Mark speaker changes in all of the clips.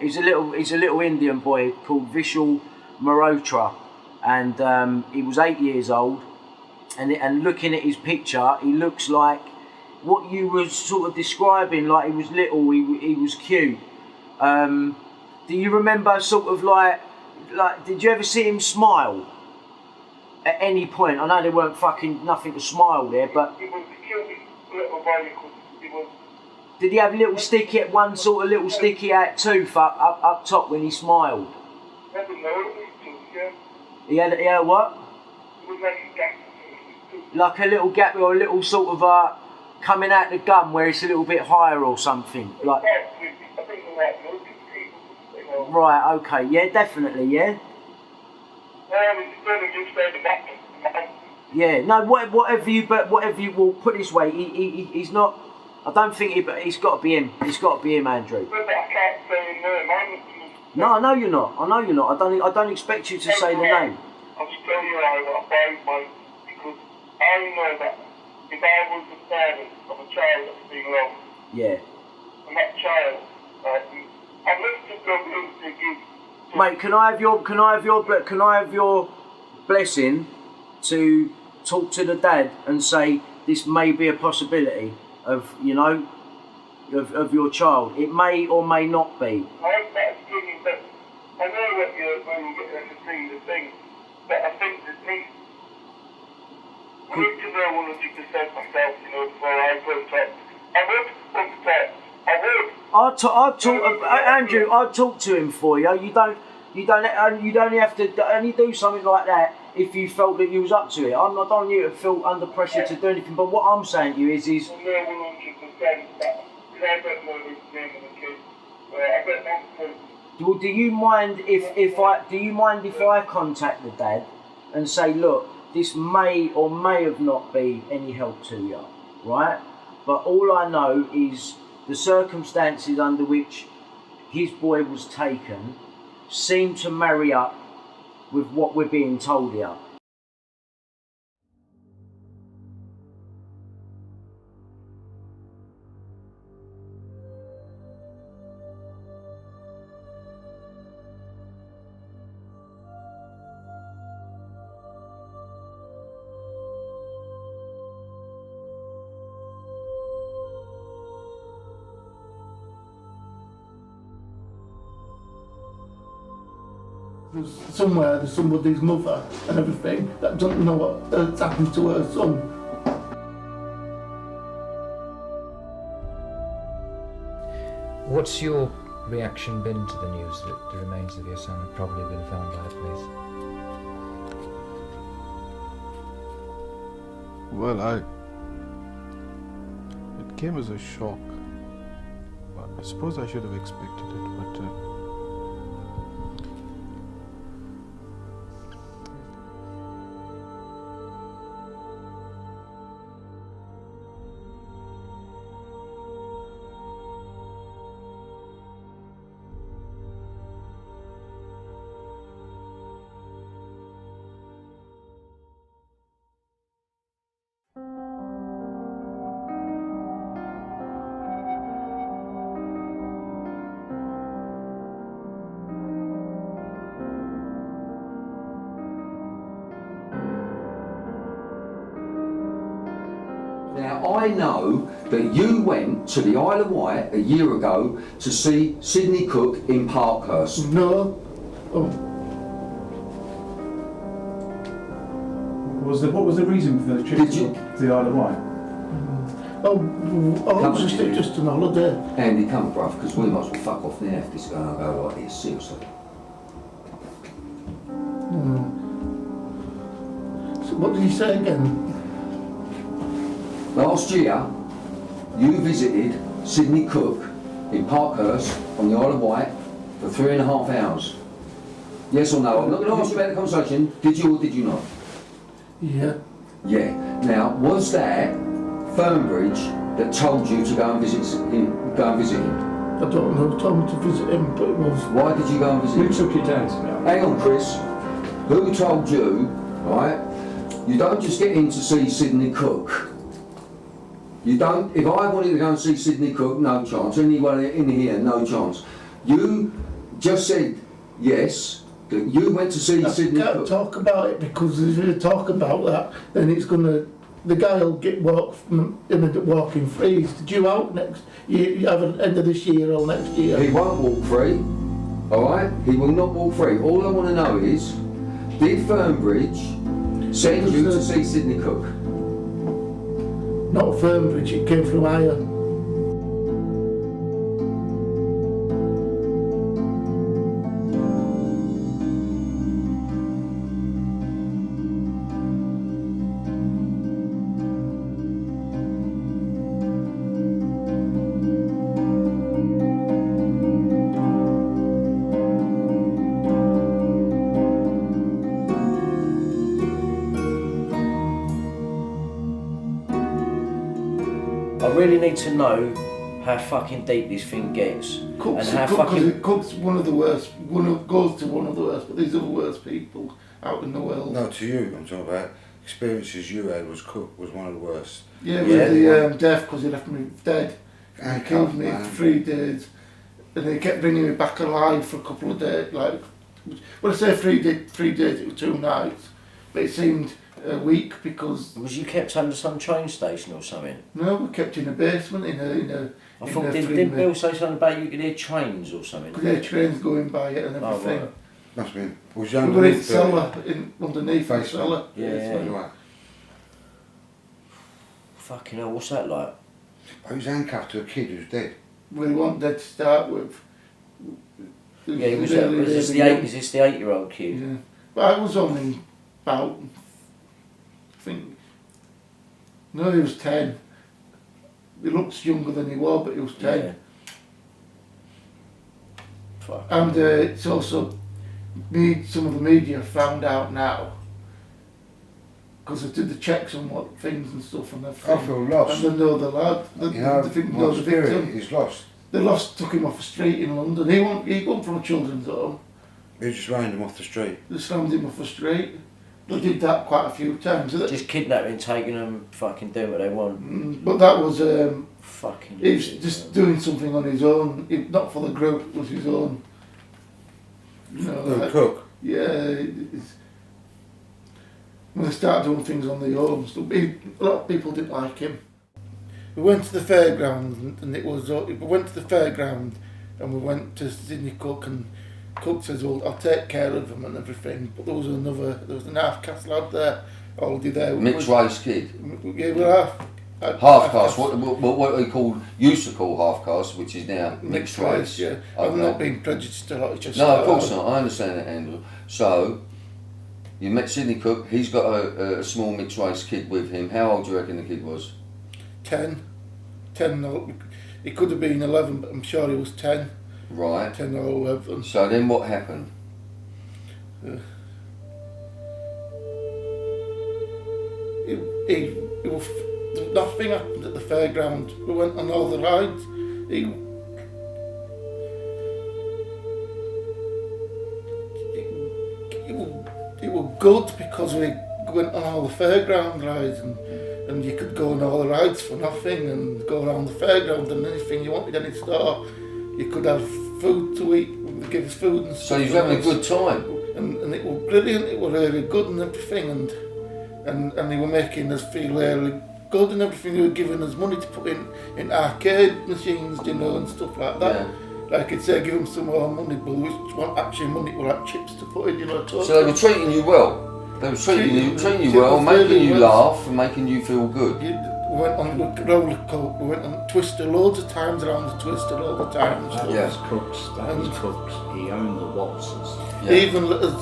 Speaker 1: He's a little Indian boy called Vishal Malhotra, and he was 8 years old. And looking at his picture, he looks like what you were sort of describing. Like he was little, he was cute. Do you remember sort of like did you ever see him smile at any point? I know there weren't fucking nothing to smile there, but
Speaker 2: he was the cutest little boy he was.
Speaker 1: Did he have little sticky out tooth up top when he smiled?
Speaker 2: I don't know, yeah.
Speaker 1: He had a what?
Speaker 2: It was like a gap.
Speaker 1: Like a little gap or a little sort of coming out the gum where it's a little bit higher or something. Like.
Speaker 2: I think
Speaker 1: Right, okay, yeah, definitely, yeah. Yeah, no, whatever you, well, put it this way, he's not, I don't think he's got to be him. It's got to be him, Andrew.
Speaker 2: But I can't say no.
Speaker 1: No, I know you're not. I don't expect you to say the name.
Speaker 2: I'll just tell you what I find because I know that if I was the parent of a child that's being lost,
Speaker 1: yeah,
Speaker 2: and that child, I'd love to go into give.
Speaker 1: Mate, can I have your blessing to talk to the dad and say this may be a possibility of, you know, of your child. It may or may not be.
Speaker 2: I hope that's giving, but I know that you're going to get them to see the thing, but I think that I need to know 100% myself, you know, before I contact. I would contact. I would.
Speaker 1: Andrew, I'd talk to him for you. You'd only have to only do something like that if you felt that you was up to it. I don't want you to feel under pressure to do anything. But what I'm saying to you is.
Speaker 2: I know 100% that I don't know the name of the kid. I don't want to.
Speaker 1: Well, do you mind if I contact the dad and say, look, this may or may have not be any help to you, right? But all I know is the circumstances under which his boy was taken seem to marry up with what we're being told here.
Speaker 3: There's somebody's mother and everything that doesn't know what's happened to her son.
Speaker 4: What's your reaction been to the news that the remains of your son have probably been found by the police?
Speaker 5: Well, it came as a shock. Well, I suppose I should have expected it, but
Speaker 6: Now, I know that you went to the Isle of Wight a year ago to see Sidney Cook in Parkhurst.
Speaker 3: No. Oh.
Speaker 7: What was the reason for the trip to the Isle of Wight?
Speaker 3: It was just an holiday.
Speaker 6: Andy, come, bruv, because we might as well fuck off now if this is going to go like this, seriously.
Speaker 3: So what did he say again?
Speaker 6: Last year, you visited Sidney Cook in Parkhurst on the Isle of Wight for 3.5 hours. Yes or no? I'm not going to ask you about the conversation. Did you or did you not?
Speaker 3: Yeah.
Speaker 6: Yeah. Now, was that Fernbridge that told you to go and visit him? I
Speaker 3: don't know. He told me to visit him, but it was.
Speaker 6: Why did you go and visit him?
Speaker 7: Who took you down?
Speaker 6: Hang on, Chris. Who told you? Right. You don't just get in to see Sidney Cook. You don't. If I wanted to go and see Sidney Cook, no chance. Anyone in here, no chance. You just said yes, that you went to see Sidney
Speaker 3: Can't
Speaker 6: Cook.
Speaker 3: talk about it, because if you talk about that, then it's gonna. The guy will get walking free. He's due out next year, either end of this year or next year.
Speaker 6: He won't walk free, alright? He will not walk free. All I want to know is, did Fernbridge send you to see Sidney Cook?
Speaker 3: Not Fernbridge, it came from higher.
Speaker 1: I really need to know how fucking deep this thing gets.
Speaker 3: Cook's one of the worst. Goes to one of the worst, but these are the worst people out in the world.
Speaker 8: No, to you, I'm talking about experiences you had. Was Cook was one of the worst.
Speaker 3: Yeah, with the death, because he left me dead.
Speaker 8: And
Speaker 3: He killed me for 3 days, and they kept bringing me back alive for a couple of days. Like, when I say 3 days, it was 2 nights, but it seemed a week because.
Speaker 1: Was you kept under some train station or something?
Speaker 3: No, we kept in a basement in a.
Speaker 1: I thought, did Bill say something about you could hear trains or something?
Speaker 3: Could hear trains going by it and everything.
Speaker 1: Oh, right.
Speaker 8: Must have been. Was
Speaker 3: We were in the cellar, underneath the cellar.
Speaker 1: Yeah.
Speaker 8: Right.
Speaker 1: Fucking hell, what's that like?
Speaker 8: He was handcuffed to a kid who's dead.
Speaker 3: We weren't dead to start with.
Speaker 1: Yeah, is this the 8-year-old kid?
Speaker 3: Yeah, but I was only about, I think, no, he was 10. He looks younger than he was, but he was 10.
Speaker 1: Yeah. Fuck.
Speaker 3: And it's also, some of the media found out now, because they did the checks on what things and stuff, and
Speaker 8: I feel lost.
Speaker 3: And they know the lad,
Speaker 8: You know,
Speaker 3: they think
Speaker 8: my
Speaker 3: know the
Speaker 8: spirit
Speaker 3: victim.
Speaker 8: is lost.
Speaker 3: They took him off the street in London. He wasn't from a children's home.
Speaker 8: They just round him off the street.
Speaker 3: They slammed him off the street. They did that quite a few times.
Speaker 1: Just kidnapping, taking them, fucking doing what they want.
Speaker 3: But that was,
Speaker 1: Fucking.
Speaker 3: he was just doing something on his own. Not for the group, it was his own. You know,
Speaker 8: Cook.
Speaker 3: Yeah. When they started doing things on their own, a lot of people didn't like him. We went to the fairground, and we went to the fairground, and we went to Sidney Cook, and Cook says, "Well, I'll take care of them and everything." But there was an half-caste lad there, already there.
Speaker 6: Mixed race kid.
Speaker 3: Yeah, we're
Speaker 6: Half caste. What they used to call half caste, which is now mixed race.
Speaker 3: Yeah,
Speaker 6: Okay.
Speaker 3: I'm not being prejudiced a lot. Just
Speaker 6: No, of course not. I understand that, Andrew. So, you met Sidney Cook. He's got a small mixed race kid with him. How old do you reckon the kid was?
Speaker 3: 10. He could have been 11, but I'm sure he was 10.
Speaker 6: Right.
Speaker 3: 10 or 11.
Speaker 6: So then what happened?
Speaker 3: Nothing happened at the fairground. We went on all the rides. It was good because we went on all the fairground rides, and you could go on all the rides for nothing and go around the fairground, and anything you wanted, any store, you could have food to eat. They give us food and stuff.
Speaker 6: So you was having a good time?
Speaker 3: And it was brilliant. It was really good and everything, and they were making us feel really good and everything. They were giving us money to put in arcade machines, you know, and stuff like that.
Speaker 6: Yeah.
Speaker 3: Like I'd say, give them some more money, but we want actually money, we like chips to put in, you know.
Speaker 6: So they were treating you well? They were treating you well, making
Speaker 3: really
Speaker 6: you
Speaker 3: well.
Speaker 6: laugh and making you feel good?
Speaker 3: We went on the roller coaster, we went on Twister loads of times, around the Twister all the time.
Speaker 9: That
Speaker 6: Yeah.
Speaker 9: was Cook's. That was Cook's. He owned the waltzes.
Speaker 6: Yeah.
Speaker 3: They even let us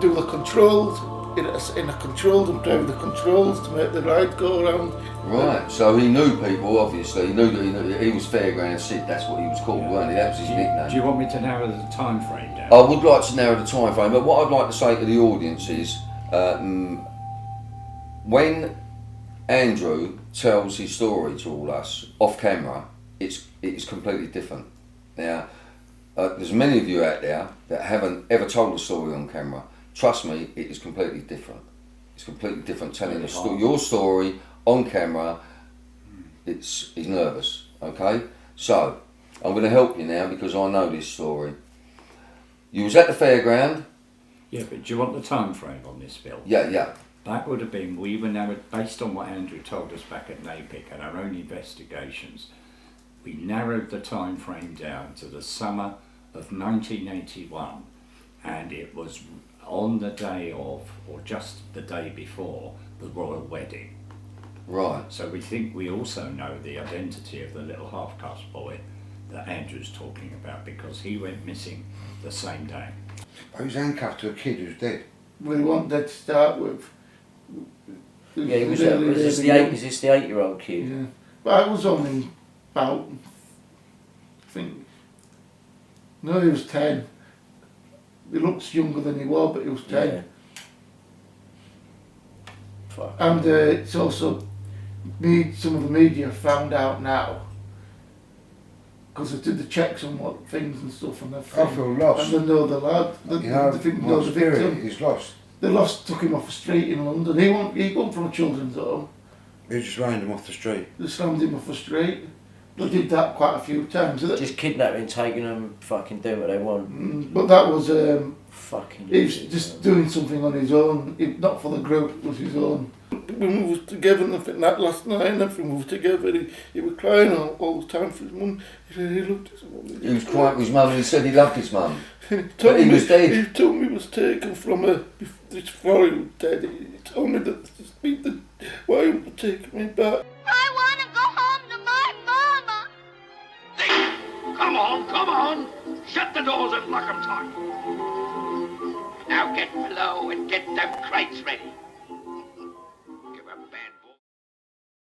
Speaker 3: do the controls, in a controls and play with the controls to make the ride go around.
Speaker 6: Right, so he knew people, obviously. He knew that he was Fairground Sid, that's what he was called, weren't he? That was his nickname.
Speaker 9: Do you want me to narrow the time frame down?
Speaker 6: I would like to narrow the time frame, but what I'd like to say to the audience is, when Andrew tells his story to all us off camera, it's completely different. Now, there's many of you out there that haven't ever told a story on camera. Trust me, it is completely different. It's completely different telling your story on camera. He's nervous. Okay, so I'm going to help you now because I know this story. You was at the fairground.
Speaker 9: Yeah, but do you want the time frame on this, Bill?
Speaker 6: Yeah.
Speaker 9: That would have been, we were narrowed, based on what Andrew told us back at NAPIC and our own investigations, we narrowed the time frame down to the summer of 1981, and it was on the day of, or just the day before, the royal wedding.
Speaker 6: Right.
Speaker 9: So we think we also know the identity of the little half-caste boy that Andrew's talking about, because he went missing the same day.
Speaker 8: He was handcuffed to a kid who's dead.
Speaker 3: Well, he wasn't dead to start with.
Speaker 1: Yeah, he was. Is this the 8-year-old kid?
Speaker 3: Yeah, but I was only about, I think. No, he was 10. He looks younger than he was, but he was 10.
Speaker 1: Yeah. Fuck.
Speaker 3: And it's also some of the media found out now, because they did the checks on what things and stuff, and
Speaker 8: I feel lost.
Speaker 3: and they know the lad. They think know the victim.
Speaker 8: He's lost.
Speaker 3: They took him off the street in London. He went from a children's home.
Speaker 8: They just rounded him off the street.
Speaker 3: They slammed him off the street. They did that quite a few times.
Speaker 1: Just kidnapping, taking them, fucking doing what they want.
Speaker 3: But that was
Speaker 1: fucking.
Speaker 3: he was just doing something on his own. Not for the group. It was his own. When we was together, and I think that last night, and everything we was together, he was crying all the time for his mum. He said he loved his mum.
Speaker 6: He was crying for his mum, and he said he loved his mum.
Speaker 3: But
Speaker 6: he was dead.
Speaker 3: He told me he was taken from her before he was dead. He told me that why he was taking me back.
Speaker 10: I want to go home to my mama.
Speaker 11: Come on. Shut the doors and lock them tight. Now get below and get them crates ready. Give a bad boy.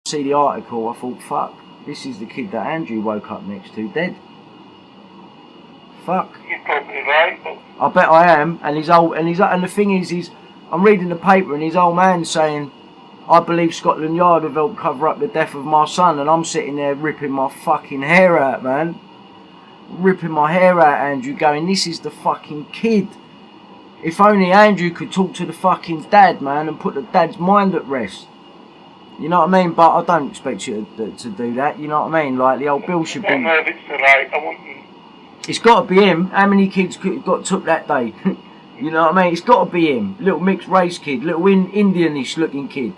Speaker 1: See the article, I thought, fuck, this is the kid that Andrew woke up next to, dead. Fuck.
Speaker 2: You're probably right.
Speaker 1: I bet I am, and and the thing is, I'm reading the paper and his old man saying, I believe Scotland Yard have helped cover up the death of my son, and I'm sitting there ripping my fucking hair out, man. Ripping my hair out, Andrew, going, this is the fucking kid. If only Andrew could talk to the fucking dad, man, and put the dad's mind at rest. You know what I mean? But I don't expect you to do that, you know what I mean? Like, the old Bill should be...
Speaker 2: I don't know if it's right. I want them.
Speaker 1: It's got to be him. How many kids got took that day? You know what I mean? It's got to be him. Little mixed race kid, little Indianish looking kid.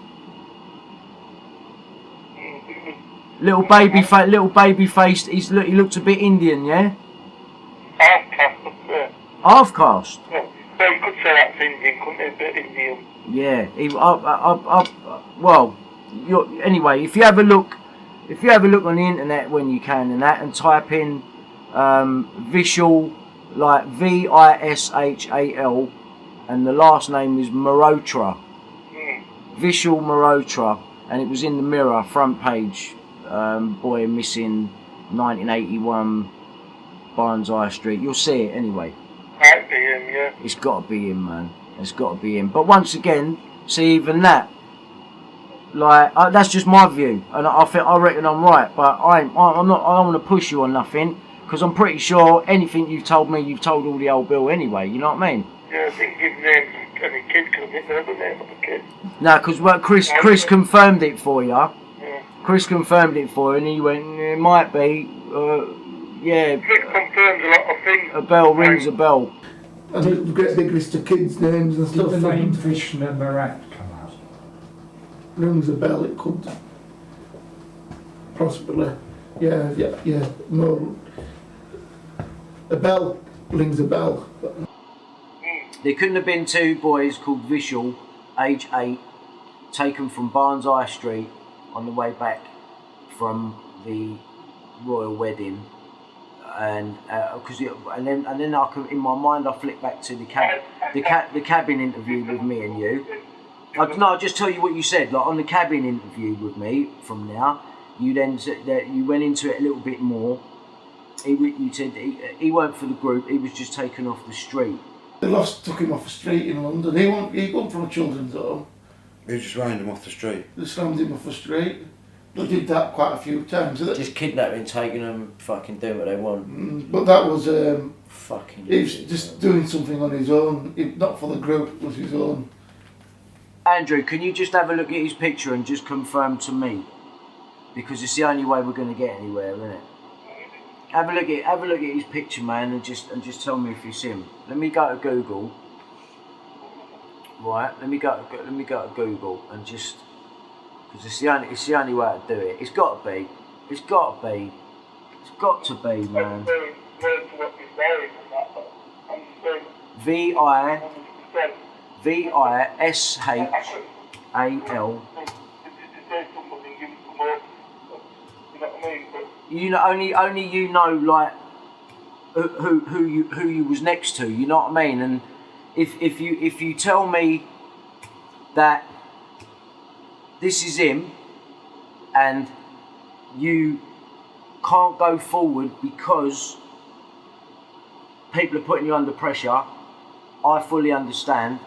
Speaker 1: Little baby faced. He looks a bit Indian, yeah.
Speaker 2: Half-caste.
Speaker 1: Half caste.
Speaker 2: Yeah. So you could say that's Indian, couldn't it? A bit Indian.
Speaker 1: Yeah. Well, anyway, if you have a look on the internet when you can and type in Vishal, like Vishal, and the last name is Marotra. Vishal Marotra, and it was in the Mirror front page. Boy missing, 1981, Barnes Street. You'll see it anyway.
Speaker 2: Might be him, yeah.
Speaker 1: It's got to be him, man. It's got to be him. But once again, see, even that, like, that's just my view, and I reckon I'm right. But I'm not. I don't want to push you on nothing, because I'm pretty sure anything you've told me, you've told all the old Bill anyway. You know what I mean?
Speaker 2: Yeah, I think his name's any kid, because I didn't know the name of the kid.
Speaker 1: No, because Chris confirmed it for you.
Speaker 2: Yeah.
Speaker 1: Chris confirmed it for you, and he went, it might be. Yeah.
Speaker 2: Chris confirmed a lot of things.
Speaker 1: A bell rings a bell.
Speaker 3: And a great big list of kids' names and stuff.
Speaker 7: Did the name Vishnu Marat come out?
Speaker 3: Rings a bell, it could. Possibly. Yeah. No. A bell rings a bell.
Speaker 1: There couldn't have been two boys called Vishal, age 8, taken from Barnes Street on the way back from the royal wedding, and then I can, in my mind, I flick back to the cabin interview with me and you. I'll just tell you what you said. Like, on the cabin interview with me from now, you then said that you went into it a little bit more. You said he weren't for the group. He was just taken off the street.
Speaker 3: They took him off the street in London. He went from a children's home.
Speaker 8: They just rounded him off the street.
Speaker 3: They slammed him off the street. They did that quite a few times.
Speaker 1: Just kidnapping, taking them, fucking doing what they want.
Speaker 3: But that was
Speaker 1: fucking.
Speaker 3: He was just doing something on his own. Not for the group. It was his own.
Speaker 1: Andrew, can you just have a look at his picture and just confirm to me? Because it's the only way we're going to get anywhere, isn't it? Have a look at his picture, man, and just tell me if it's him. Let me go to Google. Right, let me go to Google and just, because it's the only way to do it. It's got to be, man. VISHAL. You know, only you know, like who you was next to. You know what I mean? And if you tell me that this is him, and you can't go forward because people are putting you under pressure, I fully understand,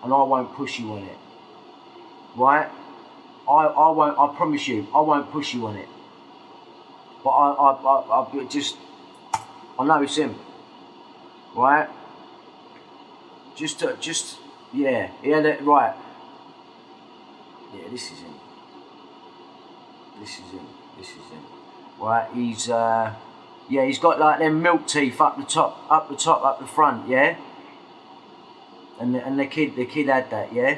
Speaker 1: and I won't push you on it. Right? I won't. I promise you, I won't push you on it. But I know it's him. Right? Yeah, he had it right. Yeah, this is him. Right, he's he's got like them milk teeth up the top, up the front, yeah. And the kid had that, yeah.